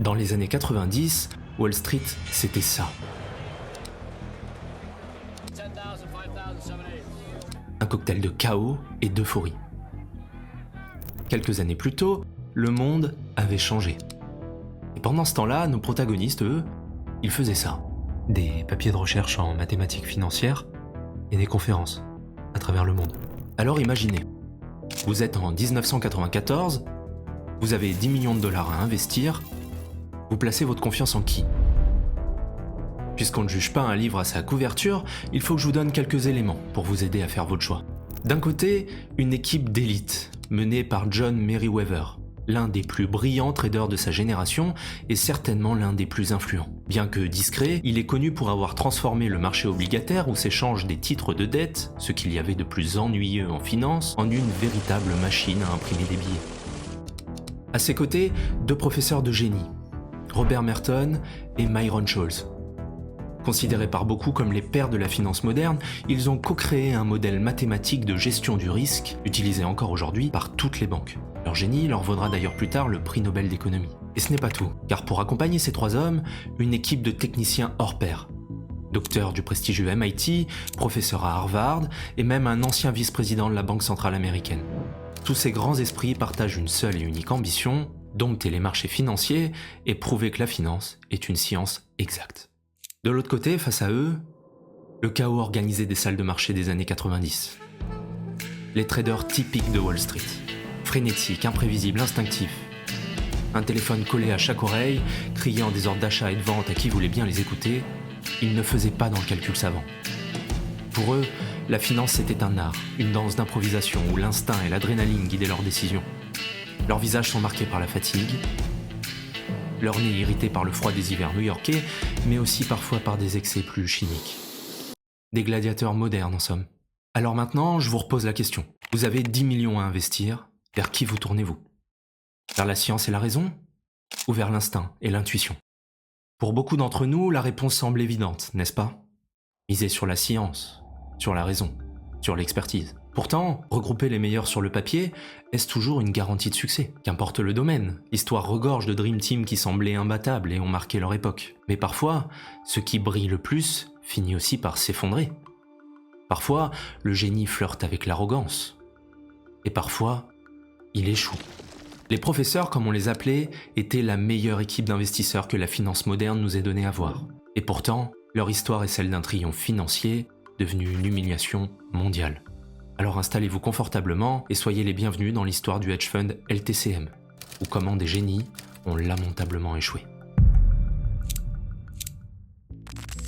Dans les années 90, Wall Street, c'était ça. Un cocktail de chaos et d'euphorie. Quelques années plus tôt, le monde avait changé. Et pendant ce temps-là, nos protagonistes, eux, ils faisaient ça. Des papiers de recherche en mathématiques financières et des conférences à travers le monde. Alors imaginez, vous êtes en 1994, vous avez 10 millions de dollars à investir, vous placez votre confiance en qui ? Puisqu'on ne juge pas un livre à sa couverture, il faut que je vous donne quelques éléments pour vous aider à faire votre choix. D'un côté, une équipe d'élite, menée par John Meriwether, l'un des plus brillants traders de sa génération et certainement l'un des plus influents. Bien que discret, il est connu pour avoir transformé le marché obligataire où s'échangent des titres de dette, ce qu'il y avait de plus ennuyeux en finance, en une véritable machine à imprimer des billets. À ses côtés, deux professeurs de génie, Robert Merton et Myron Scholes. Considérés par beaucoup comme les pères de la finance moderne, ils ont co-créé un modèle mathématique de gestion du risque, utilisé encore aujourd'hui par toutes les banques. Leur génie leur vaudra d'ailleurs plus tard le prix Nobel d'économie. Et ce n'est pas tout, car pour accompagner ces trois hommes, une équipe de techniciens hors pair. Docteur du prestigieux MIT, professeur à Harvard, et même un ancien vice-président de la Banque centrale américaine. Tous ces grands esprits partagent une seule et unique ambition, dompter les marchés financiers et prouver que la finance est une science exacte. De l'autre côté, face à eux, le chaos organisé des salles de marché des années 90. Les traders typiques de Wall Street. Frénétiques, imprévisibles, instinctifs. Un téléphone collé à chaque oreille, criant des ordres d'achat et de vente à qui voulait bien les écouter, ils ne faisaient pas dans le calcul savant. Pour eux, la finance c'était un art, une danse d'improvisation où l'instinct et l'adrénaline guidaient leurs décisions. Leurs visages sont marqués par la fatigue, leur nez irrité par le froid des hivers new-yorkais, mais aussi parfois par des excès plus chimiques. Des gladiateurs modernes en somme. Alors maintenant, je vous repose la question. Vous avez 10 millions à investir, vers qui vous tournez-vous ? Vers la science et la raison ? Ou vers l'instinct et l'intuition ? Pour beaucoup d'entre nous, la réponse semble évidente, n'est-ce pas ? Miser sur la science, sur la raison, sur l'expertise. Pourtant, regrouper les meilleurs sur le papier, est-ce toujours une garantie de succès ? Qu'importe le domaine, l'histoire regorge de Dream Team qui semblaient imbattables et ont marqué leur époque. Mais parfois, ce qui brille le plus finit aussi par s'effondrer. Parfois, le génie flirte avec l'arrogance. Et parfois, il échoue. Les professeurs, comme on les appelait, étaient la meilleure équipe d'investisseurs que la finance moderne nous ait donné à voir. Et pourtant, leur histoire est celle d'un triomphe financier devenu une humiliation mondiale. Alors installez-vous confortablement et soyez les bienvenus dans l'histoire du hedge fund LTCM, où comment des génies ont lamentablement échoué.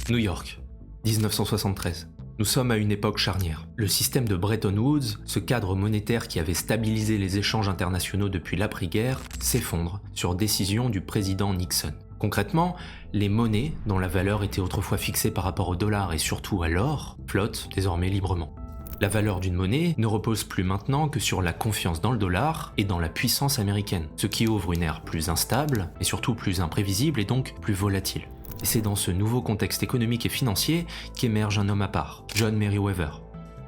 New York, 1973. Nous sommes à une époque charnière. Le système de Bretton Woods, ce cadre monétaire qui avait stabilisé les échanges internationaux depuis l'après-guerre, s'effondre sur décision du président Nixon. Concrètement, les monnaies, dont la valeur était autrefois fixée par rapport au dollar et surtout à l'or, flottent désormais librement. La valeur d'une monnaie ne repose plus maintenant que sur la confiance dans le dollar et dans la puissance américaine, ce qui ouvre une ère plus instable, et surtout plus imprévisible et donc plus volatile. Et c'est dans ce nouveau contexte économique et financier qu'émerge un homme à part, John Meriwether.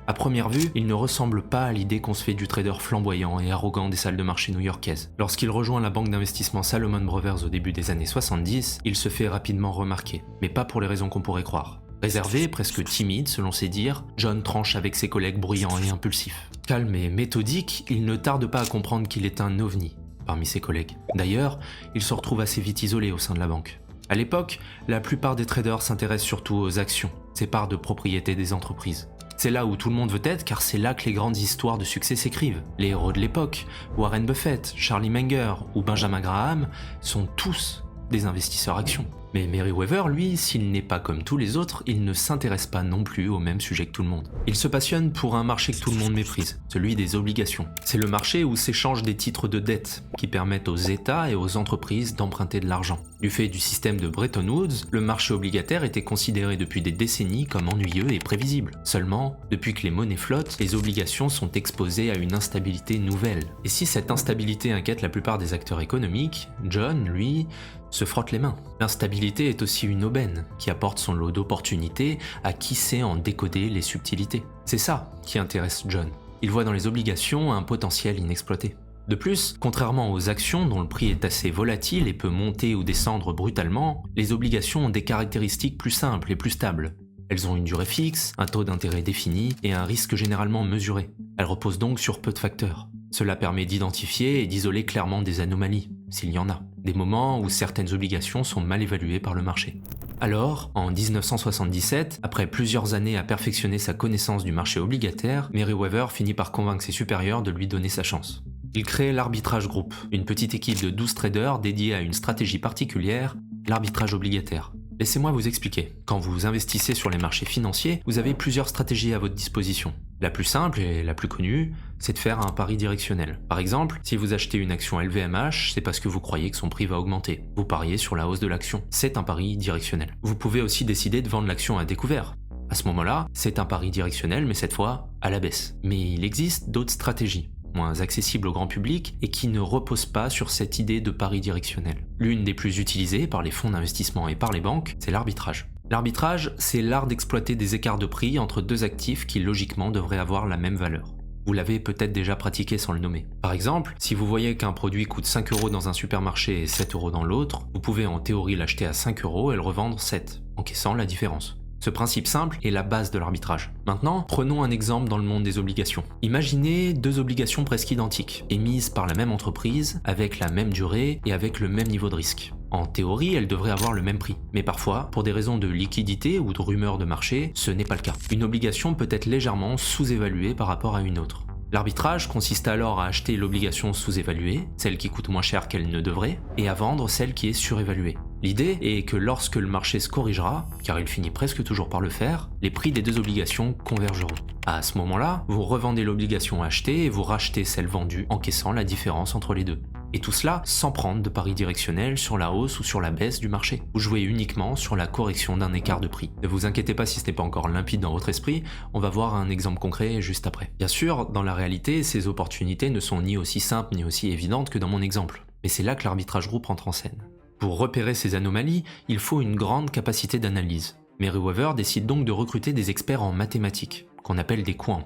À première vue, il ne ressemble pas à l'idée qu'on se fait du trader flamboyant et arrogant des salles de marché new-yorkaises. Lorsqu'il rejoint la banque d'investissement Salomon Brothers au début des années 70, il se fait rapidement remarquer, mais pas pour les raisons qu'on pourrait croire. Réservé, presque timide selon ses dires, John tranche avec ses collègues bruyants et impulsifs. Calme et méthodique, il ne tarde pas à comprendre qu'il est un ovni parmi ses collègues. D'ailleurs, il se retrouve assez vite isolé au sein de la banque. À l'époque, la plupart des traders s'intéressent surtout aux actions, ces parts de propriété des entreprises. C'est là où tout le monde veut être car c'est là que les grandes histoires de succès s'écrivent. Les héros de l'époque, Warren Buffett, Charlie Munger ou Benjamin Graham, sont tous des investisseurs actions. Mais Meriwether, lui, s'il n'est pas comme tous les autres, il ne s'intéresse pas non plus au même sujet que tout le monde. Il se passionne pour un marché que tout le monde méprise, celui des obligations. C'est le marché où s'échangent des titres de dette qui permettent aux États et aux entreprises d'emprunter de l'argent. Du fait du système de Bretton Woods, le marché obligataire était considéré depuis des décennies comme ennuyeux et prévisible. Seulement, depuis que les monnaies flottent, les obligations sont exposées à une instabilité nouvelle. Et si cette instabilité inquiète la plupart des acteurs économiques, John, lui, se frotte les mains. L'instabilité est aussi une aubaine qui apporte son lot d'opportunités à qui sait en décoder les subtilités. C'est ça qui intéresse John. Il voit dans les obligations un potentiel inexploité. De plus, contrairement aux actions dont le prix est assez volatile et peut monter ou descendre brutalement, les obligations ont des caractéristiques plus simples et plus stables. Elles ont une durée fixe, un taux d'intérêt défini et un risque généralement mesuré. Elles reposent donc sur peu de facteurs. Cela permet d'identifier et d'isoler clairement des anomalies, s'il y en a, des moments où certaines obligations sont mal évaluées par le marché. Alors, en 1977, après plusieurs années à perfectionner sa connaissance du marché obligataire, Meriwether finit par convaincre ses supérieurs de lui donner sa chance. Il crée l'Arbitrage Group, une petite équipe de 12 traders dédiée à une stratégie particulière, l'arbitrage obligataire. Laissez-moi vous expliquer. Quand vous investissez sur les marchés financiers, vous avez plusieurs stratégies à votre disposition. La plus simple et la plus connue, c'est de faire un pari directionnel. Par exemple, si vous achetez une action LVMH, c'est parce que vous croyez que son prix va augmenter. Vous pariez sur la hausse de l'action. C'est un pari directionnel. Vous pouvez aussi décider de vendre l'action à découvert. À ce moment-là, c'est un pari directionnel, mais cette fois, à la baisse. Mais il existe d'autres stratégies, moins accessibles au grand public et qui ne reposent pas sur cette idée de pari directionnel. L'une des plus utilisées par les fonds d'investissement et par les banques, c'est l'arbitrage. L'arbitrage, c'est l'art d'exploiter des écarts de prix entre deux actifs qui logiquement devraient avoir la même valeur. Vous l'avez peut-être déjà pratiqué sans le nommer. Par exemple, si vous voyez qu'un produit coûte 5 € dans un supermarché et 7 € dans l'autre, vous pouvez en théorie l'acheter à 5 € et le revendre 7, encaissant la différence. Ce principe simple est la base de l'arbitrage. Maintenant, prenons un exemple dans le monde des obligations. Imaginez deux obligations presque identiques, émises par la même entreprise, avec la même durée et avec le même niveau de risque. En théorie, elles devraient avoir le même prix. Mais parfois, pour des raisons de liquidité ou de rumeurs de marché, ce n'est pas le cas. Une obligation peut être légèrement sous-évaluée par rapport à une autre. L'arbitrage consiste alors à acheter l'obligation sous-évaluée, celle qui coûte moins cher qu'elle ne devrait, et à vendre celle qui est surévaluée. L'idée est que lorsque le marché se corrigera, car il finit presque toujours par le faire, les prix des deux obligations convergeront. À ce moment-là, vous revendez l'obligation achetée et vous rachetez celle vendue, encaissant la différence entre les deux. Et tout cela sans prendre de pari directionnel sur la hausse ou sur la baisse du marché. Vous jouez uniquement sur la correction d'un écart de prix. Ne vous inquiétez pas si ce n'est pas encore limpide dans votre esprit, on va voir un exemple concret juste après. Bien sûr, dans la réalité, ces opportunités ne sont ni aussi simples ni aussi évidentes que dans mon exemple. Mais c'est là que l'arbitrage groupe entre en scène. Pour repérer ces anomalies, il faut une grande capacité d'analyse. Meriwether décide donc de recruter des experts en mathématiques, qu'on appelle des quants.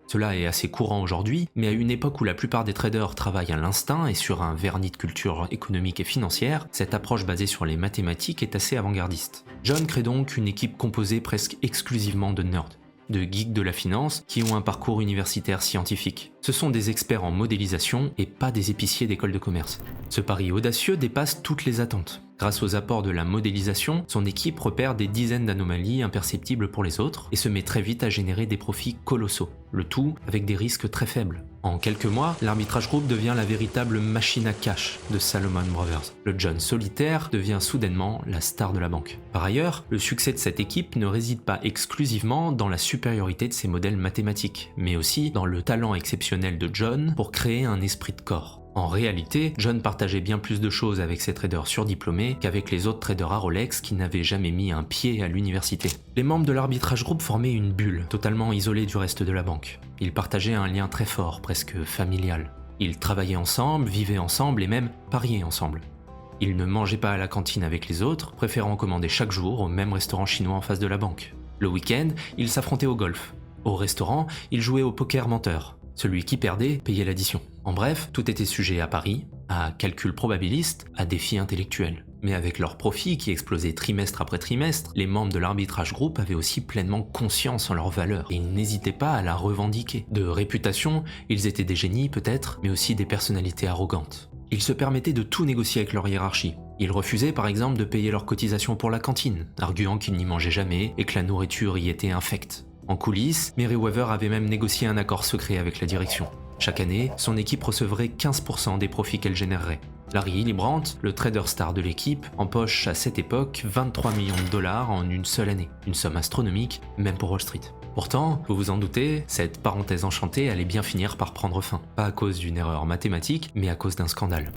Cela est assez courant aujourd'hui, mais à une époque où la plupart des traders travaillent à l'instinct et sur un vernis de culture économique et financière, cette approche basée sur les mathématiques est assez avant-gardiste. John crée donc une équipe composée presque exclusivement de nerds, de geeks de la finance qui ont un parcours universitaire scientifique. Ce sont des experts en modélisation et pas des épiciers d'école de commerce. Ce pari audacieux dépasse toutes les attentes. Grâce aux apports de la modélisation, son équipe repère des dizaines d'anomalies imperceptibles pour les autres et se met très vite à générer des profits colossaux, le tout avec des risques très faibles. En quelques mois, l'arbitrage group devient la véritable machine à cash de Salomon Brothers. Le John solitaire devient soudainement la star de la banque. Par ailleurs, le succès de cette équipe ne réside pas exclusivement dans la supériorité de ses modèles mathématiques, mais aussi dans le talent exceptionnel de John pour créer un esprit de corps. En réalité, John partageait bien plus de choses avec ses traders surdiplômés qu'avec les autres traders à Rolex qui n'avaient jamais mis un pied à l'université. Les membres de l'arbitrage group formaient une bulle, totalement isolée du reste de la banque. Ils partageaient un lien très fort, presque familial. Ils travaillaient ensemble, vivaient ensemble et même pariaient ensemble. Ils ne mangeaient pas à la cantine avec les autres, préférant commander chaque jour au même restaurant chinois en face de la banque. Le week-end, ils s'affrontaient au golf. Au restaurant, ils jouaient au poker menteur. Celui qui perdait payait l'addition. En bref, tout était sujet à paris, à calcul probabiliste, à défi intellectuel. Mais avec leurs profits qui explosaient trimestre après trimestre, les membres de l'arbitrage groupe avaient aussi pleinement conscience en leur valeur et ils n'hésitaient pas à la revendiquer. De réputation, ils étaient des génies peut-être, mais aussi des personnalités arrogantes. Ils se permettaient de tout négocier avec leur hiérarchie. Ils refusaient par exemple de payer leurs cotisations pour la cantine, arguant qu'ils n'y mangeaient jamais et que la nourriture y était infecte. En coulisses, Meriwether avait même négocié un accord secret avec la direction. Chaque année, son équipe recevrait 15% des profits qu'elle générerait. Larry Hillebrandt, le trader star de l'équipe, empoche à cette époque 23 millions de dollars en une seule année. Une somme astronomique, même pour Wall Street. Pourtant, vous vous en doutez, cette parenthèse enchantée allait bien finir par prendre fin. Pas à cause d'une erreur mathématique, mais à cause d'un scandale.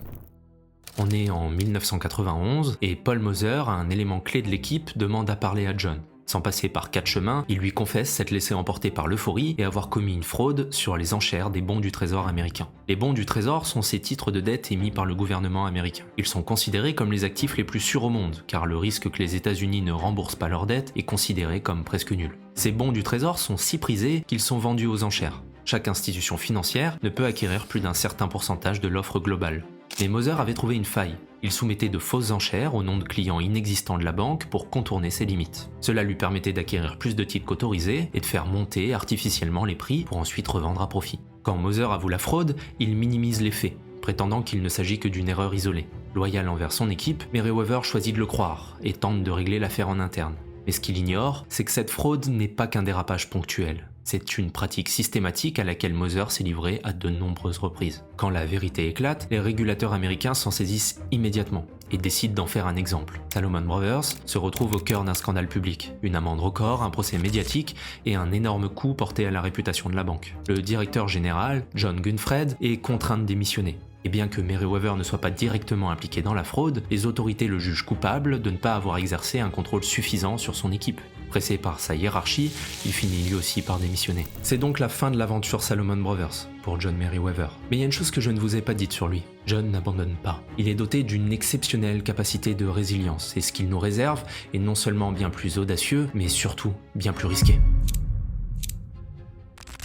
On est en 1991 et Paul Moser, un élément clé de l'équipe, demande à parler à John. Sans passer par 4 chemins, il lui confesse s'être laissé emporter par l'euphorie et avoir commis une fraude sur les enchères des bons du Trésor américain. Les bons du Trésor sont ces titres de dette émis par le gouvernement américain. Ils sont considérés comme les actifs les plus sûrs au monde, car le risque que les États-Unis ne remboursent pas leurs dettes est considéré comme presque nul. Ces bons du Trésor sont si prisés qu'ils sont vendus aux enchères. Chaque institution financière ne peut acquérir plus d'un certain pourcentage de l'offre globale. Mais Moser avait trouvé une faille. Il soumettait de fausses enchères au nom de clients inexistants de la banque pour contourner ses limites. Cela lui permettait d'acquérir plus de titres qu'autorisés et de faire monter artificiellement les prix pour ensuite revendre à profit. Quand Moser avoue la fraude, il minimise les faits, prétendant qu'il ne s'agit que d'une erreur isolée. Loyal envers son équipe, Meriwether choisit de le croire et tente de régler l'affaire en interne. Mais ce qu'il ignore, c'est que cette fraude n'est pas qu'un dérapage ponctuel. C'est une pratique systématique à laquelle Moser s'est livré à de nombreuses reprises. Quand la vérité éclate, les régulateurs américains s'en saisissent immédiatement et décident d'en faire un exemple. Salomon Brothers se retrouve au cœur d'un scandale public, une amende record, un procès médiatique et un énorme coup porté à la réputation de la banque. Le directeur général, John Gunfred, est contraint de démissionner. Et bien que Meriwether ne soit pas directement impliqué dans la fraude, les autorités le jugent coupable de ne pas avoir exercé un contrôle suffisant sur son équipe. Pressé par sa hiérarchie, il finit lui aussi par démissionner. C'est donc la fin de l'aventure Salomon Brothers pour John Meriwether. Mais il y a une chose que je ne vous ai pas dite sur lui. John n'abandonne pas. Il est doté d'une exceptionnelle capacité de résilience et ce qu'il nous réserve est non seulement bien plus audacieux, mais surtout bien plus risqué.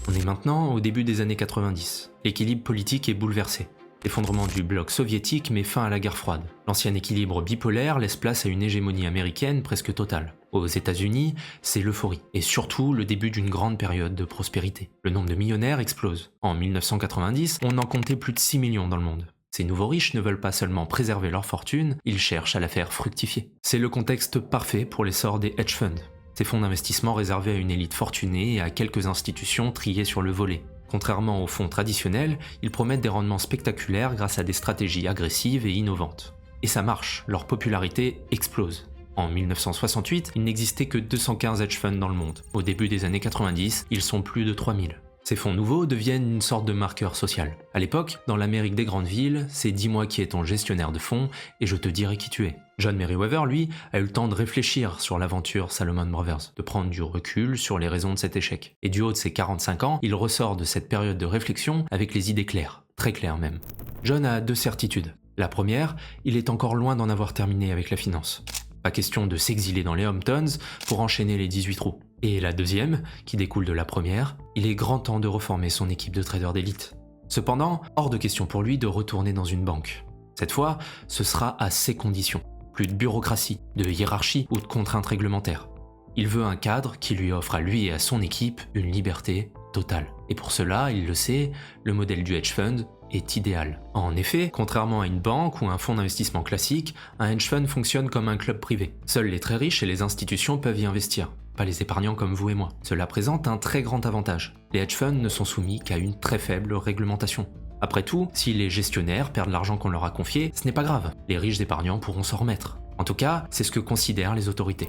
On est maintenant au début des années 90. L'équilibre politique est bouleversé. L'effondrement du bloc soviétique met fin à la guerre froide. L'ancien équilibre bipolaire laisse place à une hégémonie américaine presque totale. Aux États-Unis, c'est l'euphorie, et surtout le début d'une grande période de prospérité. Le nombre de millionnaires explose. En 1990, on en comptait plus de 6 millions dans le monde. Ces nouveaux riches ne veulent pas seulement préserver leur fortune, ils cherchent à la faire fructifier. C'est le contexte parfait pour l'essor des hedge funds. Ces fonds d'investissement réservés à une élite fortunée et à quelques institutions triées sur le volet. Contrairement aux fonds traditionnels, ils promettent des rendements spectaculaires grâce à des stratégies agressives et innovantes. Et ça marche, leur popularité explose. En 1968, il n'existait que 215 hedge funds dans le monde. Au début des années 90, ils sont plus de 3000. Ces fonds nouveaux deviennent une sorte de marqueur social. À l'époque, dans l'Amérique des grandes villes, c'est dis-moi qui est ton gestionnaire de fonds et je te dirai qui tu es. John Meriwether, lui, a eu le temps de réfléchir sur l'aventure Salomon Brothers, de prendre du recul sur les raisons de cet échec. Et du haut de ses 45 ans, il ressort de cette période de réflexion avec les idées claires, très claires même. John a deux certitudes. La première, il est encore loin d'en avoir terminé avec la finance. Pas question de s'exiler dans les Hamptons pour enchaîner les 18 trous. Et la deuxième, qui découle de la première, il est grand temps de reformer son équipe de traders d'élite. Cependant, hors de question pour lui de retourner dans une banque. Cette fois, ce sera à ses conditions. Plus de bureaucratie, de hiérarchie ou de contraintes réglementaires. Il veut un cadre qui lui offre à lui et à son équipe une liberté totale. Et pour cela, il le sait, le modèle du hedge fund est idéal. En effet, contrairement à une banque ou un fonds d'investissement classique, un hedge fund fonctionne comme un club privé. Seuls les très riches et les institutions peuvent y investir, pas les épargnants comme vous et moi. Cela présente un très grand avantage. Les hedge funds ne sont soumis qu'à une très faible réglementation. Après tout, si les gestionnaires perdent l'argent qu'on leur a confié, ce n'est pas grave. Les riches épargnants pourront s'en remettre. En tout cas, c'est ce que considèrent les autorités.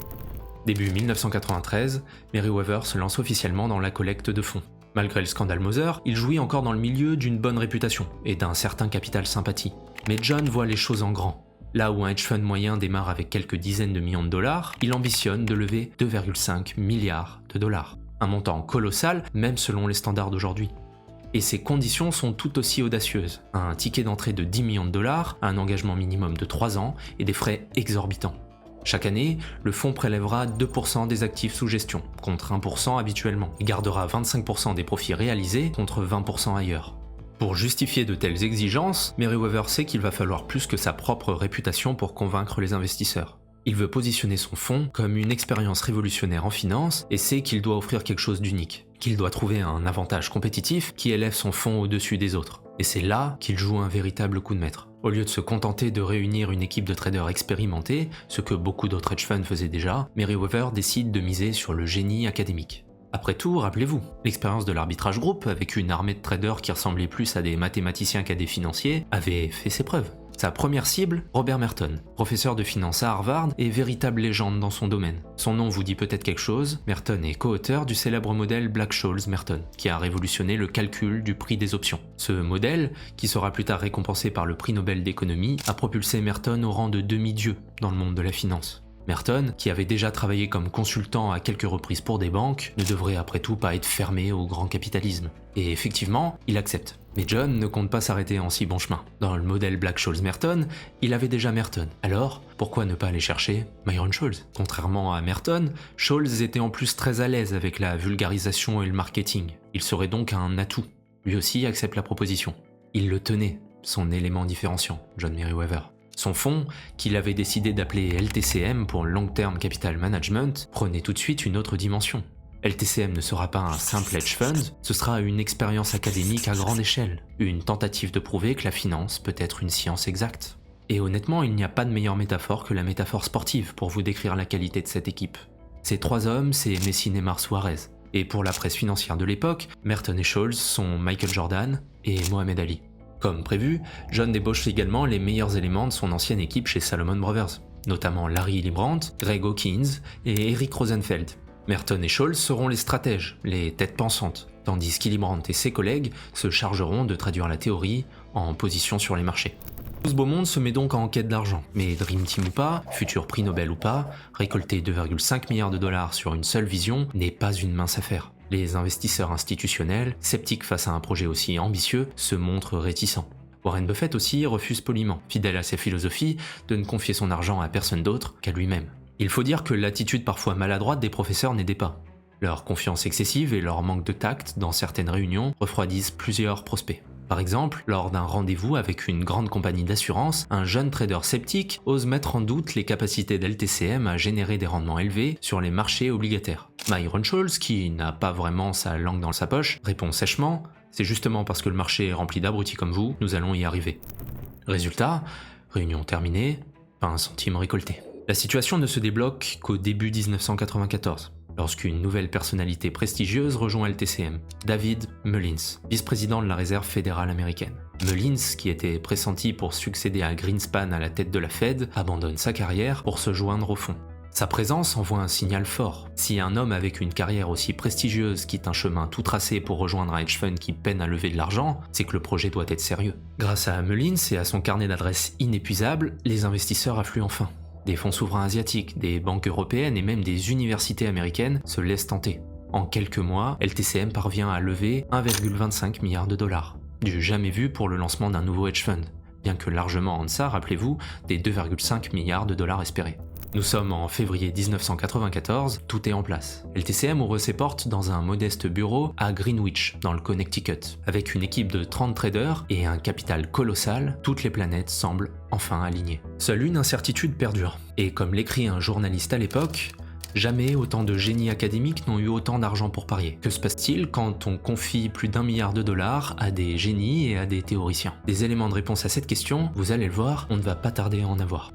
Début 1993, Meriwether se lance officiellement dans la collecte de fonds. Malgré le scandale Moser, il jouit encore dans le milieu d'une bonne réputation et d'un certain capital sympathie. Mais John voit les choses en grand. Là où un hedge fund moyen démarre avec quelques dizaines de millions de dollars, il ambitionne de lever 2,5 milliards de dollars. Un montant colossal, même selon les standards d'aujourd'hui. Et ces conditions sont tout aussi audacieuses. Un ticket d'entrée de 10 millions de dollars, un engagement minimum de 3 ans et des frais exorbitants. Chaque année, le fonds prélèvera 2% des actifs sous gestion, contre 1% habituellement, et gardera 25% des profits réalisés, contre 20% ailleurs. Pour justifier de telles exigences, Meriwether sait qu'il va falloir plus que sa propre réputation pour convaincre les investisseurs. Il veut positionner son fonds comme une expérience révolutionnaire en finance et sait qu'il doit offrir quelque chose d'unique, qu'il doit trouver un avantage compétitif qui élève son fonds au-dessus des autres. Et c'est là qu'il joue un véritable coup de maître. Au lieu de se contenter de réunir une équipe de traders expérimentés, ce que beaucoup d'autres hedge funds faisaient déjà, Meriwether décide de miser sur le génie académique. Après tout, rappelez-vous, l'expérience de l'arbitrage groupe, avec une armée de traders qui ressemblait plus à des mathématiciens qu'à des financiers, avait fait ses preuves. Sa première cible, Robert Merton, professeur de finance à Harvard et véritable légende dans son domaine. Son nom vous dit peut-être quelque chose, Merton est co-auteur du célèbre modèle Black-Scholes-Merton, qui a révolutionné le calcul du prix des options. Ce modèle, qui sera plus tard récompensé par le prix Nobel d'économie, a propulsé Merton au rang de demi-dieu dans le monde de la finance. Merton, qui avait déjà travaillé comme consultant à quelques reprises pour des banques, ne devrait après tout pas être fermé au grand capitalisme. Et effectivement, il accepte. Mais John ne compte pas s'arrêter en si bon chemin. Dans le modèle Black-Scholes-Merton, il avait déjà Merton. Alors, pourquoi ne pas aller chercher Myron Scholes? Contrairement à Merton, Scholes était en plus très à l'aise avec la vulgarisation et le marketing. Il serait donc un atout. Lui aussi accepte la proposition. Il le tenait, son élément différenciant, John Meriwether. Son fonds, qu'il avait décidé d'appeler LTCM pour Long Term Capital Management, prenait tout de suite une autre dimension. LTCM ne sera pas un simple hedge fund, ce sera une expérience académique à grande échelle, une tentative de prouver que la finance peut être une science exacte. Et honnêtement, il n'y a pas de meilleure métaphore que la métaphore sportive pour vous décrire la qualité de cette équipe. Ces trois hommes, c'est Messi, Neymar, Suarez. Et pour la presse financière de l'époque, Merton et Scholes sont Michael Jordan et Mohamed Ali. Comme prévu, John débauche également les meilleurs éléments de son ancienne équipe chez Salomon Brothers, notamment Larry Librandt, Greg Hawkins et Eric Rosenfeld. Merton et Scholes seront les stratèges, les têtes pensantes, tandis qu'Hilibrandt et ses collègues se chargeront de traduire la théorie en position sur les marchés. Tout ce beau monde se met donc en quête d'argent, mais Dream Team ou pas, futur prix Nobel ou pas, récolter 2,5 milliards de dollars sur une seule vision n'est pas une mince affaire. Les investisseurs institutionnels, sceptiques face à un projet aussi ambitieux, se montrent réticents. Warren Buffett aussi refuse poliment, fidèle à sa philosophie de ne confier son argent à personne d'autre qu'à lui-même. Il faut dire que l'attitude parfois maladroite des professeurs n'aidait pas. Leur confiance excessive et leur manque de tact dans certaines réunions refroidissent plusieurs prospects. Par exemple, lors d'un rendez-vous avec une grande compagnie d'assurance, un jeune trader sceptique ose mettre en doute les capacités d'LTCM à générer des rendements élevés sur les marchés obligataires. Myron Scholes, qui n'a pas vraiment sa langue dans sa poche, répond sèchement « C'est justement parce que le marché est rempli d'abrutis comme vous, nous allons y arriver. » Résultat, réunion terminée, pas un centime récolté. La situation ne se débloque qu'au début 1994. Lorsqu'une nouvelle personnalité prestigieuse rejoint LTCM, David Mullins, vice-président de la Réserve fédérale américaine. Mullins, qui était pressenti pour succéder à Greenspan à la tête de la Fed, abandonne sa carrière pour se joindre au fonds. Sa présence envoie un signal fort. Si un homme avec une carrière aussi prestigieuse quitte un chemin tout tracé pour rejoindre un hedge fund qui peine à lever de l'argent, c'est que le projet doit être sérieux. Grâce à Mullins et à son carnet d'adresses inépuisable, les investisseurs affluent enfin. Des fonds souverains asiatiques, des banques européennes et même des universités américaines se laissent tenter. En quelques mois, LTCM parvient à lever 1,25 milliard de dollars. Du jamais vu pour le lancement d'un nouveau hedge fund, bien que largement en deçà, rappelez-vous, des 2,5 milliards de dollars espérés. Nous sommes en février 1994, tout est en place. LTCM ouvre ses portes dans un modeste bureau à Greenwich, dans le Connecticut. Avec une équipe de 30 traders et un capital colossal, toutes les planètes semblent enfin alignées. Seule une incertitude perdure. Et comme l'écrit un journaliste à l'époque, jamais autant de génies académiques n'ont eu autant d'argent pour parier. Que se passe-t-il quand on confie plus d'1 milliard de dollars à des génies et à des théoriciens? Des éléments de réponse à cette question, vous allez le voir, on ne va pas tarder à en avoir.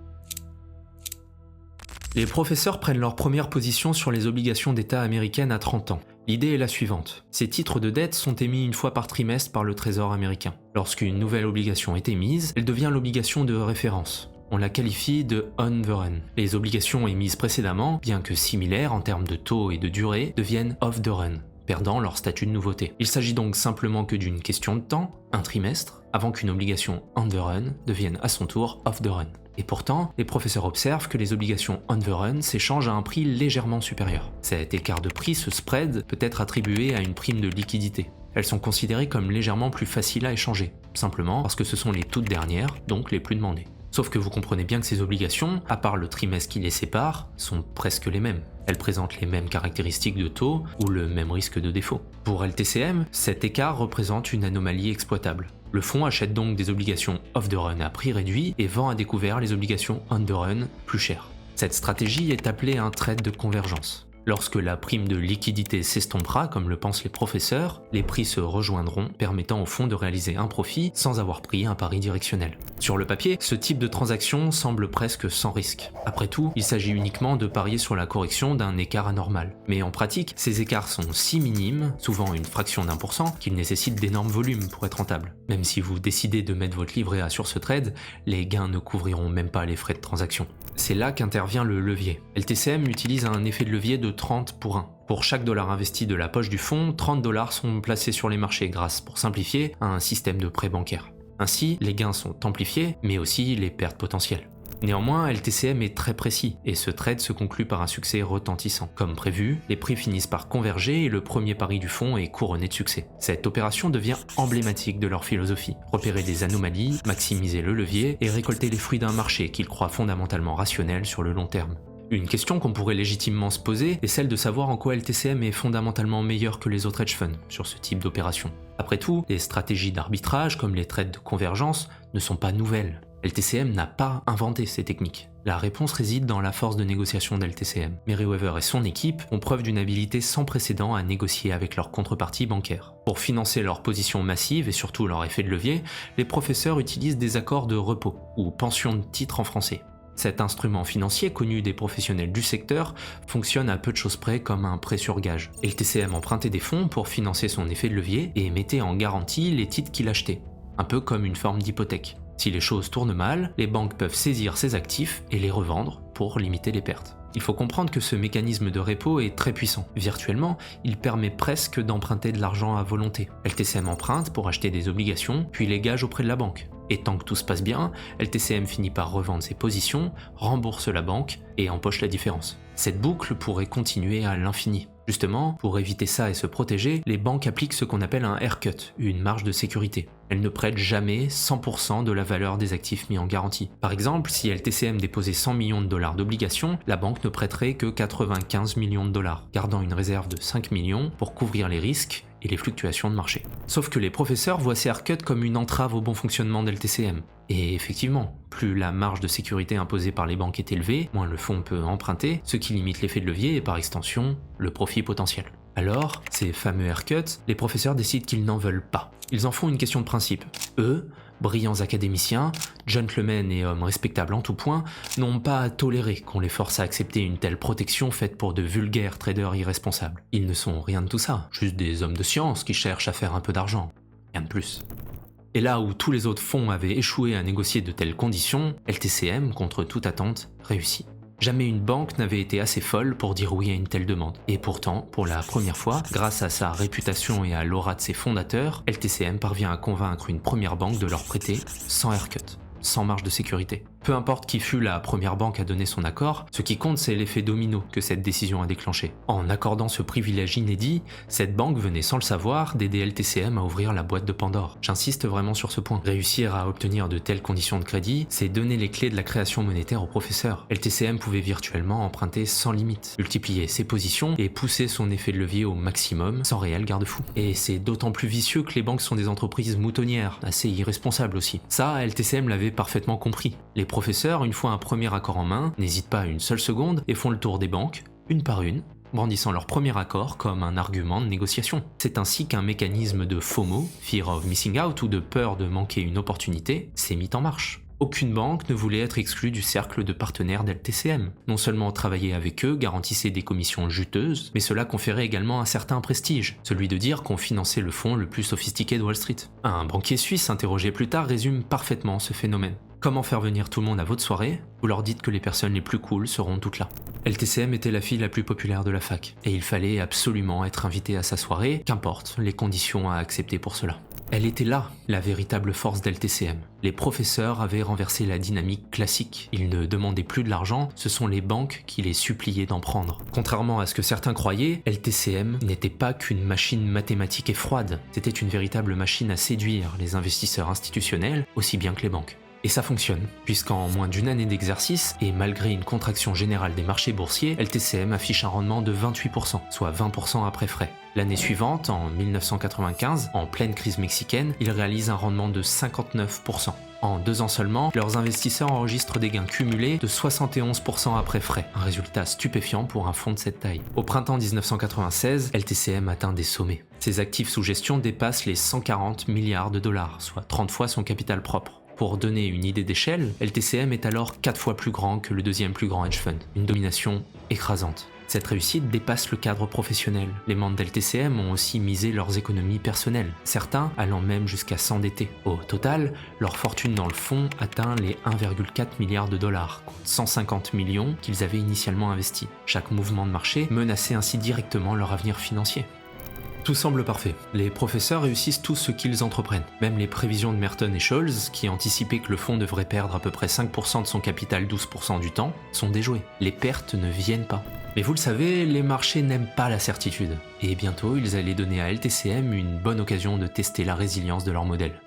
Les professeurs prennent leur première position sur les obligations d'État américaines à 30 ans. L'idée est la suivante. Ces titres de dette sont émis une fois par trimestre par le Trésor américain. Lorsqu'une nouvelle obligation est émise, elle devient l'obligation de référence. On la qualifie de on the run. Les obligations émises précédemment, bien que similaires en termes de taux et de durée, deviennent off the run, perdant leur statut de nouveauté. Il s'agit donc simplement que d'une question de temps, un trimestre, avant qu'une obligation on the run devienne à son tour off the run. Et pourtant, les professeurs observent que les obligations on the run s'échangent à un prix légèrement supérieur. Cet écart de prix, ce spread, peut être attribué à une prime de liquidité. Elles sont considérées comme légèrement plus faciles à échanger, simplement parce que ce sont les toutes dernières, donc les plus demandées. Sauf que vous comprenez bien que ces obligations, à part le trimestre qui les sépare, sont presque les mêmes. Elles présentent les mêmes caractéristiques de taux ou le même risque de défaut. Pour LTCM, cet écart représente une anomalie exploitable. Le fonds achète donc des obligations off the run à prix réduit et vend à découvert les obligations on the run plus chères. Cette stratégie est appelée un trade de convergence. Lorsque la prime de liquidité s'estompera, comme le pensent les professeurs, les prix se rejoindront, permettant au fonds de réaliser un profit sans avoir pris un pari directionnel. Sur le papier, ce type de transaction semble presque sans risque. Après tout, il s'agit uniquement de parier sur la correction d'un écart anormal. Mais en pratique, ces écarts sont si minimes, souvent une fraction d'1%, qu'ils nécessitent d'énormes volumes pour être rentables. Même si vous décidez de mettre votre livret A sur ce trade, les gains ne couvriront même pas les frais de transaction. C'est là qu'intervient le levier. LTCM utilise un effet de levier de 30 pour 1. Pour chaque dollar investi de la poche du fonds, 30 dollars sont placés sur les marchés grâce, pour simplifier, à un système de prêt bancaire. Ainsi, les gains sont amplifiés, mais aussi les pertes potentielles. Néanmoins, LTCM est très précis, et ce trade se conclut par un succès retentissant. Comme prévu, les prix finissent par converger et le premier pari du fonds est couronné de succès. Cette opération devient emblématique de leur philosophie. Repérer des anomalies, maximiser le levier et récolter les fruits d'un marché qu'ils croient fondamentalement rationnel sur le long terme. Une question qu'on pourrait légitimement se poser est celle de savoir en quoi LTCM est fondamentalement meilleur que les autres hedge funds sur ce type d'opération. Après tout, les stratégies d'arbitrage comme les trades de convergence ne sont pas nouvelles. LTCM n'a pas inventé ces techniques. La réponse réside dans la force de négociation d'LTCM. Merriweather et son équipe ont preuve d'une habileté sans précédent à négocier avec leurs contreparties bancaires. Pour financer leurs positions massives et surtout leur effet de levier, les professeurs utilisent des accords de repos, ou pension de titres en français. Cet instrument financier connu des professionnels du secteur fonctionne à peu de choses près comme un prêt sur gage. LTCM empruntait des fonds pour financer son effet de levier et mettait en garantie les titres qu'il achetait, un peu comme une forme d'hypothèque. Si les choses tournent mal, les banques peuvent saisir ces actifs et les revendre pour limiter les pertes. Il faut comprendre que ce mécanisme de repo est très puissant. Virtuellement, il permet presque d'emprunter de l'argent à volonté. LTCM emprunte pour acheter des obligations, puis les gage auprès de la banque. Et tant que tout se passe bien, LTCM finit par revendre ses positions, rembourse la banque et empoche la différence. Cette boucle pourrait continuer à l'infini. Justement, pour éviter ça et se protéger, les banques appliquent ce qu'on appelle un haircut, une marge de sécurité. Elles ne prêtent jamais 100% de la valeur des actifs mis en garantie. Par exemple, si LTCM déposait 100 millions de dollars d'obligations, la banque ne prêterait que 95 millions de dollars, gardant une réserve de 5 millions pour couvrir les risques et les fluctuations de marché. Sauf que les professeurs voient ces haircuts comme une entrave au bon fonctionnement d'LTCM. Et effectivement, plus la marge de sécurité imposée par les banques est élevée, moins le fonds peut emprunter, ce qui limite l'effet de levier et par extension, le profit potentiel. Alors, ces fameux haircuts, les professeurs décident qu'ils n'en veulent pas. Ils en font une question de principe. Eux, brillants académiciens, gentlemen et hommes respectables en tout point, n'ont pas à tolérer qu'on les force à accepter une telle protection faite pour de vulgaires traders irresponsables. Ils ne sont rien de tout ça, juste des hommes de science qui cherchent à faire un peu d'argent. Rien de plus. Et là où tous les autres fonds avaient échoué à négocier de telles conditions, LTCM, contre toute attente, réussit. Jamais une banque n'avait été assez folle pour dire oui à une telle demande. Et pourtant, pour la première fois, grâce à sa réputation et à l'aura de ses fondateurs, LTCM parvient à convaincre une première banque de leur prêter sans haircut, sans marge de sécurité. Peu importe qui fut la première banque à donner son accord, ce qui compte c'est l'effet domino que cette décision a déclenché. En accordant ce privilège inédit, cette banque venait sans le savoir d'aider LTCM à ouvrir la boîte de Pandore. J'insiste vraiment sur ce point. Réussir à obtenir de telles conditions de crédit, c'est donner les clés de la création monétaire aux professeurs. LTCM pouvait virtuellement emprunter sans limite, multiplier ses positions et pousser son effet de levier au maximum sans réel garde-fou. Et c'est d'autant plus vicieux que les banques sont des entreprises moutonnières, assez irresponsables aussi. Ça, LTCM l'avait parfaitement compris. Les professeurs, une fois un premier accord en main, n'hésitent pas une seule seconde et font le tour des banques, une par une, brandissant leur premier accord comme un argument de négociation. C'est ainsi qu'un mécanisme de FOMO, Fear of Missing Out, ou de peur de manquer une opportunité, s'est mis en marche. Aucune banque ne voulait être exclue du cercle de partenaires d'LTCM. Non seulement travailler avec eux garantissait des commissions juteuses, mais cela conférait également un certain prestige, celui de dire qu'on finançait le fonds le plus sophistiqué de Wall Street. Un banquier suisse interrogé plus tard résume parfaitement ce phénomène. Comment faire venir tout le monde à votre soirée? Vous leur dites que les personnes les plus cool seront toutes là. LTCM était la fille la plus populaire de la fac, et il fallait absolument être invité à sa soirée, qu'importe les conditions à accepter pour cela. Elle était là, la véritable force d'LTCM. Les professeurs avaient renversé la dynamique classique. Ils ne demandaient plus de l'argent, ce sont les banques qui les suppliaient d'en prendre. Contrairement à ce que certains croyaient, LTCM n'était pas qu'une machine mathématique et froide. C'était une véritable machine à séduire les investisseurs institutionnels, aussi bien que les banques. Et ça fonctionne, puisqu'en moins d'une année d'exercice, et malgré une contraction générale des marchés boursiers, LTCM affiche un rendement de 28%, soit 20% après frais. L'année suivante, en 1995, en pleine crise mexicaine, ils réalisent un rendement de 59%. En 2 ans seulement, leurs investisseurs enregistrent des gains cumulés de 71% après frais, un résultat stupéfiant pour un fonds de cette taille. Au printemps 1996, LTCM atteint des sommets. Ses actifs sous gestion dépassent les 140 milliards de dollars, soit 30 fois son capital propre. Pour donner une idée d'échelle, LTCM est alors 4 fois plus grand que le deuxième plus grand hedge fund, une domination écrasante. Cette réussite dépasse le cadre professionnel. Les membres d'LTCM ont aussi misé leurs économies personnelles, certains allant même jusqu'à s'endetter. Au total, leur fortune dans le fonds atteint les 1,4 milliard de dollars, contre 150 millions qu'ils avaient initialement investis. Chaque mouvement de marché menaçait ainsi directement leur avenir financier. Tout semble parfait. Les professeurs réussissent tout ce qu'ils entreprennent. Même les prévisions de Merton et Scholes, qui anticipaient que le fonds devrait perdre à peu près 5% de son capital 12% du temps, sont déjouées. Les pertes ne viennent pas. Mais vous le savez, les marchés n'aiment pas la certitude. Et bientôt, ils allaient donner à LTCM une bonne occasion de tester la résilience de leur modèle.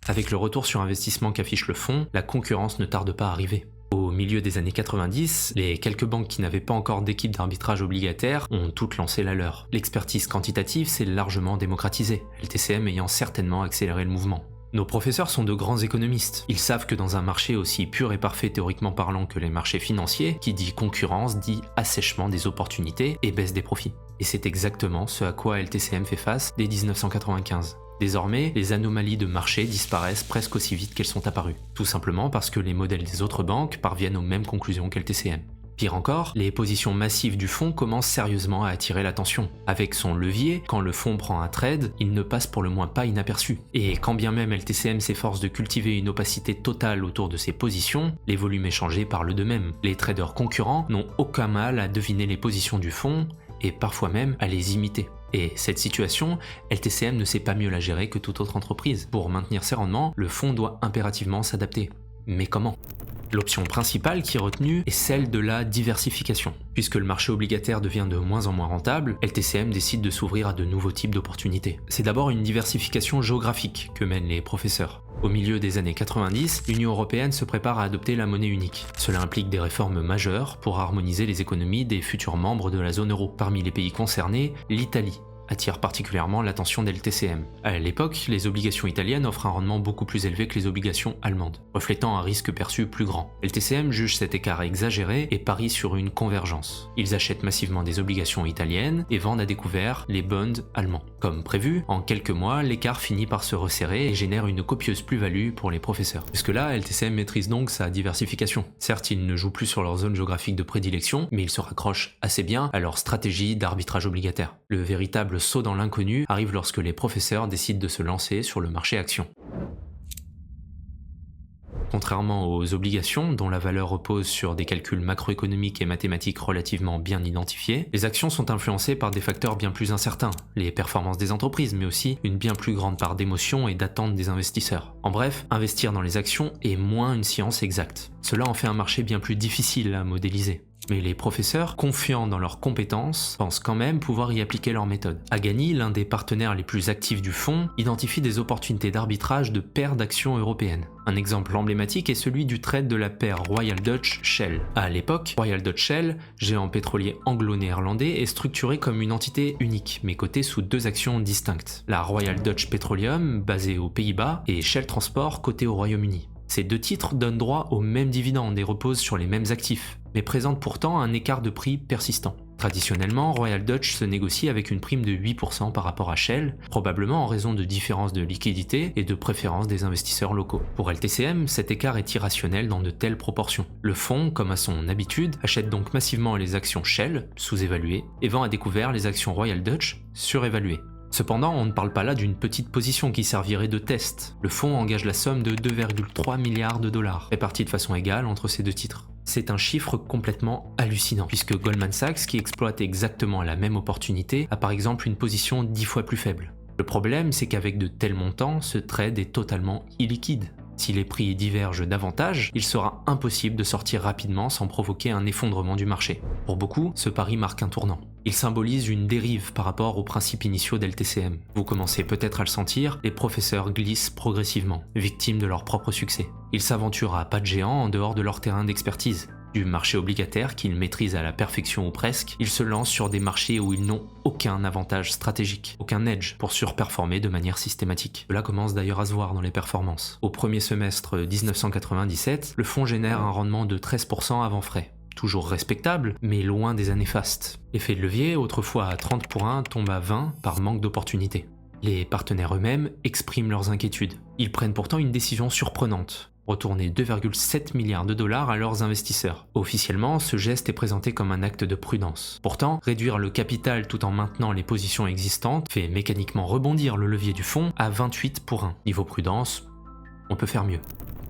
Avec le retour sur investissement qu'affiche le fonds, la concurrence ne tarde pas à arriver. Au milieu des années 90, les quelques banques qui n'avaient pas encore d'équipe d'arbitrage obligataire ont toutes lancé la leur. L'expertise quantitative s'est largement démocratisée, LTCM ayant certainement accéléré le mouvement. Nos professeurs sont de grands économistes. Ils savent que dans un marché aussi pur et parfait théoriquement parlant que les marchés financiers, qui dit concurrence dit assèchement des opportunités et baisse des profits. Et c'est exactement ce à quoi LTCM fait face dès 1995. Désormais, les anomalies de marché disparaissent presque aussi vite qu'elles sont apparues. Tout simplement parce que les modèles des autres banques parviennent aux mêmes conclusions qu'LTCM. Pire encore, les positions massives du fonds commencent sérieusement à attirer l'attention. Avec son levier, quand le fonds prend un trade, il ne passe pour le moins pas inaperçu. Et quand bien même LTCM s'efforce de cultiver une opacité totale autour de ses positions, les volumes échangés parlent d'eux-mêmes. Les traders concurrents n'ont aucun mal à deviner les positions du fonds, et parfois même à les imiter. Et cette situation, LTCM ne sait pas mieux la gérer que toute autre entreprise. Pour maintenir ses rendements, le fonds doit impérativement s'adapter. Mais comment ? L'option principale qui est retenue est celle de la diversification. Puisque le marché obligataire devient de moins en moins rentable, LTCM décide de s'ouvrir à de nouveaux types d'opportunités. C'est d'abord une diversification géographique que mènent les professeurs. Au milieu des années 90, l'Union européenne se prépare à adopter la monnaie unique. Cela implique des réformes majeures pour harmoniser les économies des futurs membres de la zone euro. Parmi les pays concernés, l'Italie attire particulièrement l'attention d'LTCM. À l'époque, les obligations italiennes offrent un rendement beaucoup plus élevé que les obligations allemandes, reflétant un risque perçu plus grand. LTCM juge cet écart exagéré et parie sur une convergence. Ils achètent massivement des obligations italiennes et vendent à découvert les bonds allemands. Comme prévu, en quelques mois, l'écart finit par se resserrer et génère une copieuse plus-value pour les professeurs. Jusque-là, LTCM maîtrise donc sa diversification. Certes, ils ne jouent plus sur leur zone géographique de prédilection, mais ils se raccrochent assez bien à leur stratégie d'arbitrage obligataire. Le véritable saut dans l'inconnu arrive lorsque les professeurs décident de se lancer sur le marché action. Contrairement aux obligations, dont la valeur repose sur des calculs macroéconomiques et mathématiques relativement bien identifiés, les actions sont influencées par des facteurs bien plus incertains, les performances des entreprises, mais aussi une bien plus grande part d'émotion et d'attente des investisseurs. En bref, investir dans les actions est moins une science exacte. Cela en fait un marché bien plus difficile à modéliser. Mais les professeurs, confiants dans leurs compétences, pensent quand même pouvoir y appliquer leur méthode. Agani, l'un des partenaires les plus actifs du fonds, identifie des opportunités d'arbitrage de paires d'actions européennes. Un exemple emblématique est celui du trade de la paire Royal Dutch Shell. À l'époque, Royal Dutch Shell, géant pétrolier anglo-néerlandais, est structuré comme une entité unique, mais cotée sous deux actions distinctes. La Royal Dutch Petroleum, basée aux Pays-Bas, et Shell Transport, cotée au Royaume-Uni. Ces deux titres donnent droit aux mêmes dividendes et reposent sur les mêmes actifs, mais présentent pourtant un écart de prix persistant. Traditionnellement, Royal Dutch se négocie avec une prime de 8% par rapport à Shell, probablement en raison de différences de liquidité et de préférence des investisseurs locaux. Pour LTCM, cet écart est irrationnel dans de telles proportions. Le fonds, comme à son habitude, achète donc massivement les actions Shell, sous-évaluées, et vend à découvert les actions Royal Dutch, surévaluées. Cependant, on ne parle pas là d'une petite position qui servirait de test. Le fonds engage la somme de 2,3 milliards de dollars, répartie de façon égale entre ces deux titres. C'est un chiffre complètement hallucinant, puisque Goldman Sachs, qui exploite exactement la même opportunité, a par exemple une position 10 fois plus faible. Le problème, c'est qu'avec de tels montants, ce trade est totalement illiquide. Si les prix divergent davantage, il sera impossible de sortir rapidement sans provoquer un effondrement du marché. Pour beaucoup, ce pari marque un tournant. Il symbolise une dérive par rapport aux principes initiaux d'LTCM. Vous commencez peut-être à le sentir, les professeurs glissent progressivement, victimes de leur propre succès. Ils s'aventurent à pas de géant en dehors de leur terrain d'expertise. Du marché obligataire qu'ils maîtrisent à la perfection ou presque, ils se lancent sur des marchés où ils n'ont aucun avantage stratégique, aucun edge pour surperformer de manière systématique. Cela commence d'ailleurs à se voir dans les performances. Au premier semestre 1997, le fonds génère un rendement de 13% avant frais. Toujours respectable, mais loin des années fastes. L'effet de levier, autrefois à 30 pour 1, tombe à 20 par manque d'opportunités. Les partenaires eux-mêmes expriment leurs inquiétudes. Ils prennent pourtant une décision surprenante. Retourner 2,7 milliards de dollars à leurs investisseurs. Officiellement, ce geste est présenté comme un acte de prudence. Pourtant, réduire le capital tout en maintenant les positions existantes fait mécaniquement rebondir le levier du fonds à 28 pour 1. Niveau prudence, on peut faire mieux.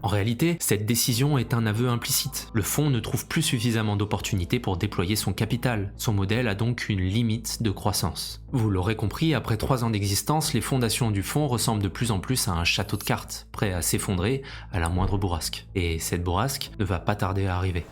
En réalité, cette décision est un aveu implicite. Le fonds ne trouve plus suffisamment d'opportunités pour déployer son capital. Son modèle a donc une limite de croissance. Vous l'aurez compris, après 3 ans d'existence, les fondations du fonds ressemblent de plus en plus à un château de cartes, prêt à s'effondrer à la moindre bourrasque. Et cette bourrasque ne va pas tarder à arriver.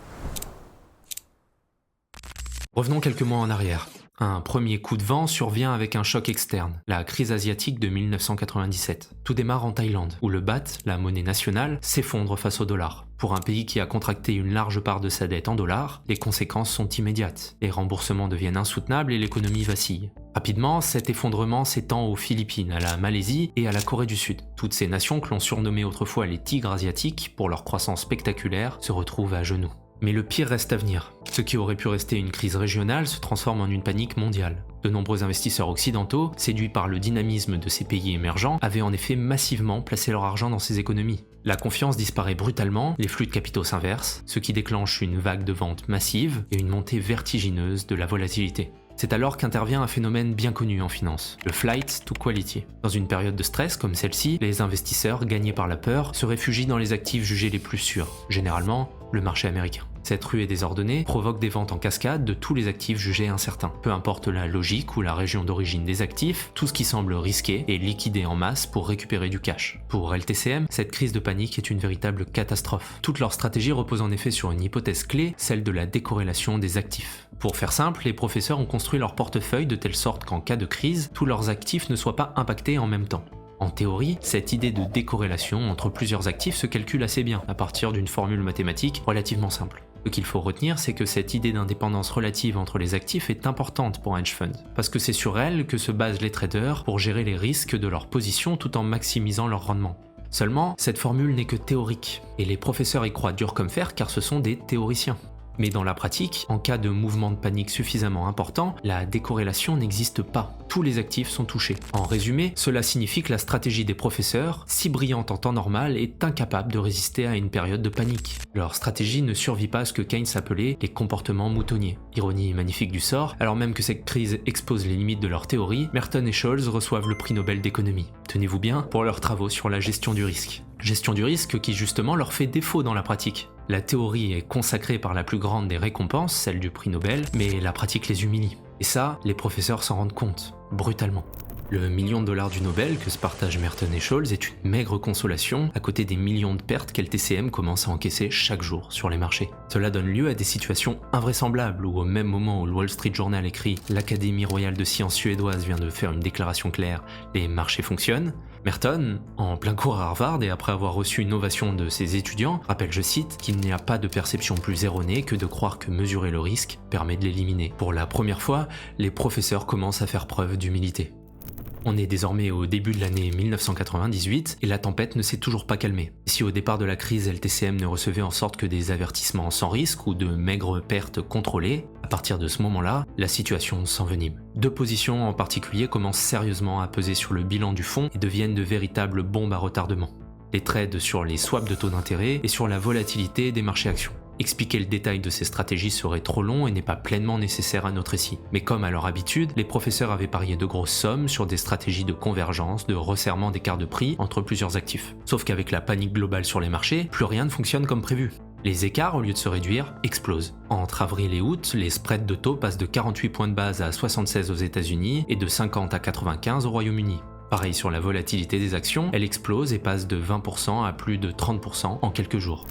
Revenons quelques mois en arrière. Un premier coup de vent survient avec un choc externe, la crise asiatique de 1997. Tout démarre en Thaïlande, où le baht, la monnaie nationale, s'effondre face au dollar. Pour un pays qui a contracté une large part de sa dette en dollars, les conséquences sont immédiates. Les remboursements deviennent insoutenables et l'économie vacille. Rapidement, cet effondrement s'étend aux Philippines, à la Malaisie et à la Corée du Sud. Toutes ces nations que l'on surnommait autrefois les tigres asiatiques pour leur croissance spectaculaire se retrouvent à genoux. Mais le pire reste à venir. Ce qui aurait pu rester une crise régionale se transforme en une panique mondiale. De nombreux investisseurs occidentaux, séduits par le dynamisme de ces pays émergents, avaient en effet massivement placé leur argent dans ces économies. La confiance disparaît brutalement, les flux de capitaux s'inversent, ce qui déclenche une vague de ventes massive et une montée vertigineuse de la volatilité. C'est alors qu'intervient un phénomène bien connu en finance, le flight to quality. Dans une période de stress comme celle-ci, les investisseurs, gagnés par la peur, se réfugient dans les actifs jugés les plus sûrs, généralement le marché américain. Cette ruée désordonnée provoque des ventes en cascade de tous les actifs jugés incertains. Peu importe la logique ou la région d'origine des actifs, tout ce qui semble risqué est liquidé en masse pour récupérer du cash. Pour LTCM, cette crise de panique est une véritable catastrophe. Toute leur stratégie repose en effet sur une hypothèse clé, celle de la décorrélation des actifs. Pour faire simple, les professeurs ont construit leur portefeuille de telle sorte qu'en cas de crise, tous leurs actifs ne soient pas impactés en même temps. En théorie, cette idée de décorrélation entre plusieurs actifs se calcule assez bien à partir d'une formule mathématique relativement simple. Ce qu'il faut retenir, c'est que cette idée d'indépendance relative entre les actifs est importante pour un hedge fund, parce que c'est sur elle que se basent les traders pour gérer les risques de leur position tout en maximisant leur rendement. Seulement, cette formule n'est que théorique, et les professeurs y croient dur comme fer car ce sont des théoriciens. Mais dans la pratique, en cas de mouvement de panique suffisamment important, la décorrélation n'existe pas. Tous les actifs sont touchés. En résumé, cela signifie que la stratégie des professeurs, si brillante en temps normal, est incapable de résister à une période de panique. Leur stratégie ne survit pas à ce que Keynes appelait les comportements moutonniers. Ironie magnifique du sort, alors même que cette crise expose les limites de leur théorie, Merton et Scholes reçoivent le prix Nobel d'économie. Tenez-vous bien, pour leurs travaux sur la gestion du risque. Gestion du risque qui justement leur fait défaut dans la pratique. La théorie est consacrée par la plus grande des récompenses, celle du prix Nobel, mais la pratique les humilie. Et ça, les professeurs s'en rendent compte, brutalement. Le $1 million du Nobel que se partagent Merton et Scholes est une maigre consolation à côté des millions de pertes qu'LTCM commence à encaisser chaque jour sur les marchés. Cela donne lieu à des situations invraisemblables où au même moment où le Wall Street Journal écrit « L'Académie royale de sciences suédoise vient de faire une déclaration claire, les marchés fonctionnent », Merton, en plein cours à Harvard et après avoir reçu une ovation de ses étudiants, rappelle, je cite, qu'il n'y a pas de perception plus erronée que de croire que mesurer le risque permet de l'éliminer. Pour la première fois, les professeurs commencent à faire preuve d'humilité. On est désormais au début de l'année 1998 et la tempête ne s'est toujours pas calmée. Si au départ de la crise, LTCM ne recevait en sorte que des avertissements sans risque ou de maigres pertes contrôlées, à partir de ce moment-là, la situation s'envenime. Deux positions en particulier commencent sérieusement à peser sur le bilan du fonds et deviennent de véritables bombes à retardement. Les trades sur les swaps de taux d'intérêt et sur la volatilité des marchés actions. Expliquer le détail de ces stratégies serait trop long et n'est pas pleinement nécessaire à notre récit. Mais comme à leur habitude, les professeurs avaient parié de grosses sommes sur des stratégies de convergence, de resserrement d'écart de prix entre plusieurs actifs. Sauf qu'avec la panique globale sur les marchés, plus rien ne fonctionne comme prévu. Les écarts, au lieu de se réduire, explosent. Entre avril et août, les spreads de taux passent de 48 points de base à 76 aux États-Unis et de 50 à 95 au Royaume-Uni. Pareil sur la volatilité des actions, elle explose et passe de 20% à plus de 30% en quelques jours.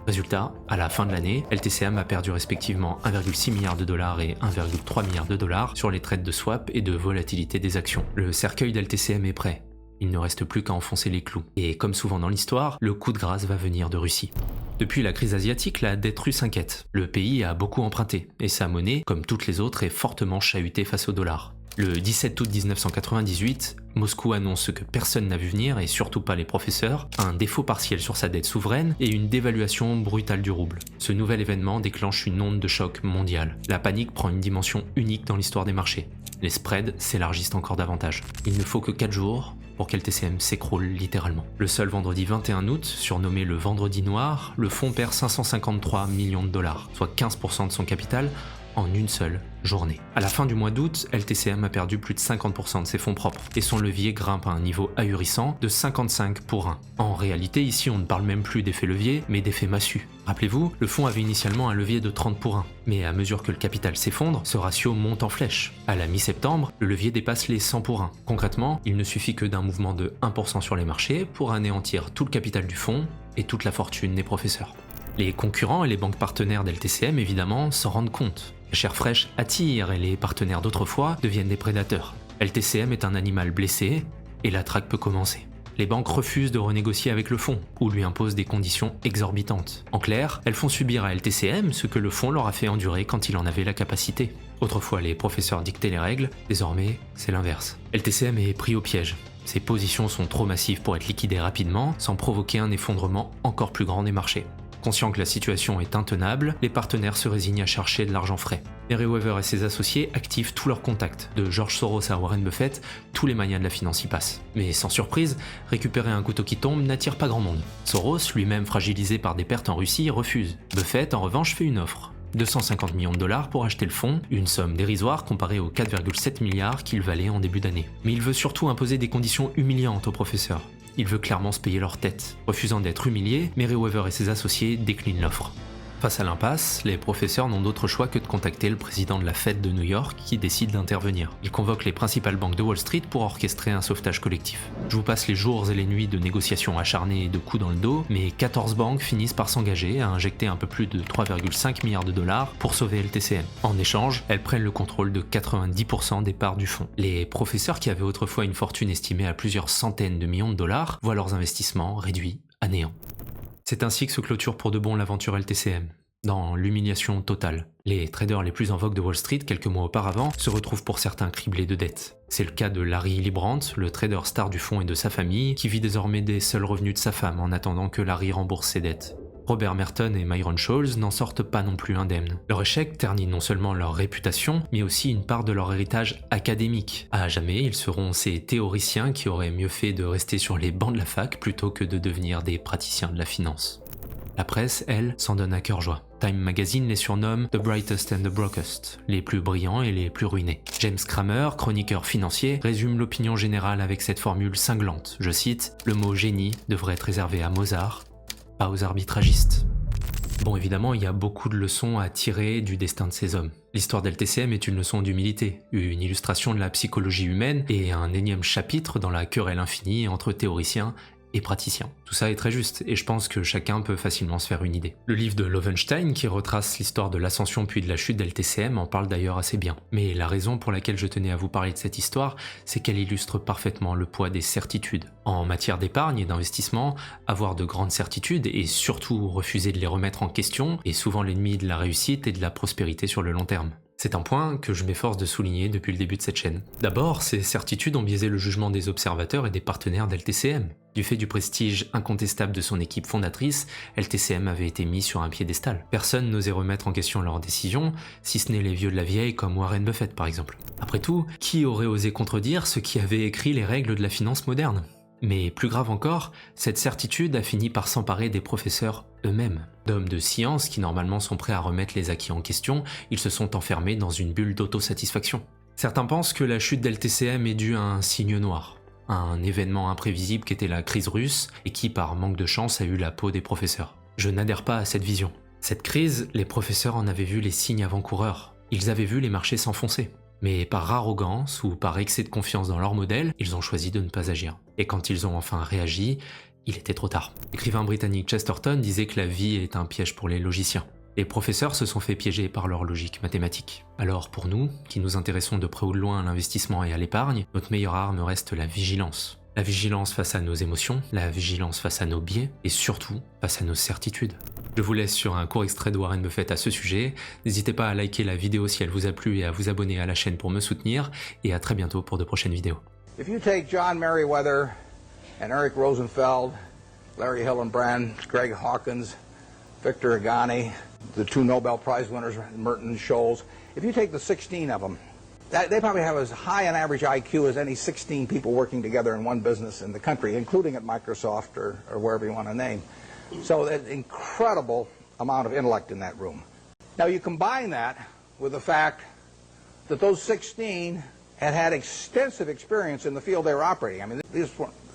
Résultat, à la fin de l'année, LTCM a perdu respectivement 1,6 milliard de dollars et 1,3 milliard de dollars sur les trades de swap et de volatilité des actions. Le cercueil d'LTCM est prêt. Il ne reste plus qu'à enfoncer les clous. Et comme souvent dans l'histoire, le coup de grâce va venir de Russie. Depuis la crise asiatique, la dette russe inquiète. Le pays a beaucoup emprunté, et sa monnaie, comme toutes les autres, est fortement chahutée face au dollar. Le 17 août 1998, Moscou annonce ce que personne n'a vu venir, et surtout pas les professeurs, un défaut partiel sur sa dette souveraine et une dévaluation brutale du rouble. Ce nouvel événement déclenche une onde de choc mondiale. La panique prend une dimension unique dans l'histoire des marchés. Les spreads s'élargissent encore davantage. Il ne faut que 4 jours pour qu'LTCM s'écroule littéralement. Le seul vendredi 21 août, surnommé le vendredi noir, le fonds perd 553 millions de dollars, soit 15% de son capital, en une seule journée. À la fin du mois d'août, LTCM a perdu plus de 50% de ses fonds propres et son levier grimpe à un niveau ahurissant de 55 pour 1. En réalité, ici, on ne parle même plus d'effet levier, mais d'effet massue. Rappelez-vous, le fonds avait initialement un levier de 30 pour 1, mais à mesure que le capital s'effondre, ce ratio monte en flèche. À la mi-septembre, le levier dépasse les 100 pour 1. Concrètement, il ne suffit que d'un mouvement de 1% sur les marchés pour anéantir tout le capital du fonds et toute la fortune des professeurs. Les concurrents et les banques partenaires d'LTCM, évidemment, s'en rendent compte. La chair fraîche attire et les partenaires d'autrefois deviennent des prédateurs. LTCM est un animal blessé et la traque peut commencer. Les banques refusent de renégocier avec le fonds, ou lui imposent des conditions exorbitantes. En clair, elles font subir à LTCM ce que le fonds leur a fait endurer quand il en avait la capacité. Autrefois, les professeurs dictaient les règles, désormais, c'est l'inverse. LTCM est pris au piège. Ses positions sont trop massives pour être liquidées rapidement, sans provoquer un effondrement encore plus grand des marchés. Conscient que la situation est intenable, les partenaires se résignent à chercher de l'argent frais. Meriwether et ses associés activent tous leurs contacts, de George Soros à Warren Buffett, tous les manias de la finance y passent. Mais sans surprise, récupérer un couteau qui tombe n'attire pas grand monde. Soros, lui-même fragilisé par des pertes en Russie, refuse. Buffett, en revanche, fait une offre. 250 millions de dollars pour acheter le fonds, une somme dérisoire comparée aux 4,7 milliards qu'il valait en début d'année. Mais il veut surtout imposer des conditions humiliantes aux professeurs. Il veut clairement se payer leur tête. Refusant d'être humilié, Meriwether et ses associés déclinent l'offre. Face à l'impasse, les professeurs n'ont d'autre choix que de contacter le président de la Fed de New York qui décide d'intervenir. Ils convoquent les principales banques de Wall Street pour orchestrer un sauvetage collectif. Je vous passe les jours et les nuits de négociations acharnées et de coups dans le dos, mais 14 banques finissent par s'engager à injecter un peu plus de 3,5 milliards de dollars pour sauver LTCM. En échange, elles prennent le contrôle de 90% des parts du fonds. Les professeurs qui avaient autrefois une fortune estimée à plusieurs centaines de millions de dollars voient leurs investissements réduits à néant. C'est ainsi que se clôture pour de bon l'aventure LTCM, dans l'humiliation totale. Les traders les plus en vogue de Wall Street quelques mois auparavant se retrouvent pour certains criblés de dettes. C'est le cas de Larry Librand, le trader star du fonds et de sa famille, qui vit désormais des seuls revenus de sa femme en attendant que Larry rembourse ses dettes. Robert Merton et Myron Scholes n'en sortent pas non plus indemnes. Leur échec ternit non seulement leur réputation, mais aussi une part de leur héritage académique. À jamais, ils seront ces théoriciens qui auraient mieux fait de rester sur les bancs de la fac plutôt que de devenir des praticiens de la finance. La presse, elle, s'en donne à cœur joie. Time Magazine les surnomme « The brightest and the brokest », les plus brillants et les plus ruinés. James Cramer, chroniqueur financier, résume l'opinion générale avec cette formule cinglante. Je cite « Le mot génie devrait être réservé à Mozart, pas aux arbitragistes ». Bon, évidemment, il y a beaucoup de leçons à tirer du destin de ces hommes. L'histoire d'LTCM est une leçon d'humilité, une illustration de la psychologie humaine et un énième chapitre dans la querelle infinie entre théoriciens et praticiens. Tout ça est très juste, et je pense que chacun peut facilement se faire une idée. Le livre de Loewenstein, qui retrace l'histoire de l'ascension puis de la chute d'LTCM, en parle d'ailleurs assez bien. Mais la raison pour laquelle je tenais à vous parler de cette histoire, c'est qu'elle illustre parfaitement le poids des certitudes. En matière d'épargne et d'investissement, avoir de grandes certitudes et surtout refuser de les remettre en question est souvent l'ennemi de la réussite et de la prospérité sur le long terme. C'est un point que je m'efforce de souligner depuis le début de cette chaîne. D'abord, ces certitudes ont biaisé le jugement des observateurs et des partenaires d'LTCM. Du fait du prestige incontestable de son équipe fondatrice, LTCM avait été mis sur un piédestal. Personne n'osait remettre en question leurs décisions, si ce n'est les vieux de la vieille comme Warren Buffett par exemple. Après tout, qui aurait osé contredire ceux qui avaient écrit les règles de la finance moderne ? Mais plus grave encore, cette certitude a fini par s'emparer des professeurs eux-mêmes. D'hommes de science qui normalement sont prêts à remettre les acquis en question, ils se sont enfermés dans une bulle d'autosatisfaction. Certains pensent que la chute d'LTCM est due à un signe noir, à un événement imprévisible qu'était la crise russe et qui, par manque de chance, a eu la peau des professeurs. Je n'adhère pas à cette vision. Cette crise, les professeurs en avaient vu les signes avant-coureurs. Ils avaient vu les marchés s'enfoncer. Mais par arrogance ou par excès de confiance dans leur modèle, ils ont choisi de ne pas agir. Et quand ils ont enfin réagi, il était trop tard. L'écrivain britannique Chesterton disait que la vie est un piège pour les logiciens. Les professeurs se sont fait piéger par leur logique mathématique. Alors pour nous, qui nous intéressons de près ou de loin à l'investissement et à l'épargne, notre meilleure arme reste la vigilance. La vigilance face à nos émotions, la vigilance face à nos biais et surtout face à nos certitudes. Je vous laisse sur un court extrait de Warren Buffett à ce sujet. N'hésitez pas à liker la vidéo si elle vous a plu et à vous abonner à la chaîne pour me soutenir. Et à très bientôt pour de prochaines vidéos. If you take John Meriwether and Eric Rosenfeld, Larry Hillenbrand, Greg Hawkins, Victor Agani, the two Nobel Prize winners, Merton and Scholes, if you take the 16 of them, they probably have as high an average IQ as any 16 people working together in one business in the country, including at Microsoft or wherever you want to name. So an incredible amount of intellect in that room. Now you combine that with the fact that those 16 had had extensive experience in the field they were operating. I mean, this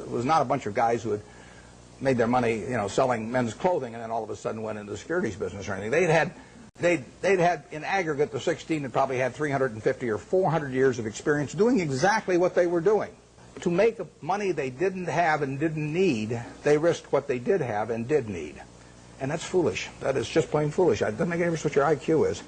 was not a bunch of guys who had made their money, you know, selling men's clothing and then all of a sudden went into the securities business or anything. They'd had in aggregate, the 16 had probably had 350 or 400 years of experience doing exactly what they were doing. To make money they didn't have and didn't need, they risked what they did have and did need. And that's foolish. That is just plain foolish. It doesn't make any difference what your IQ is.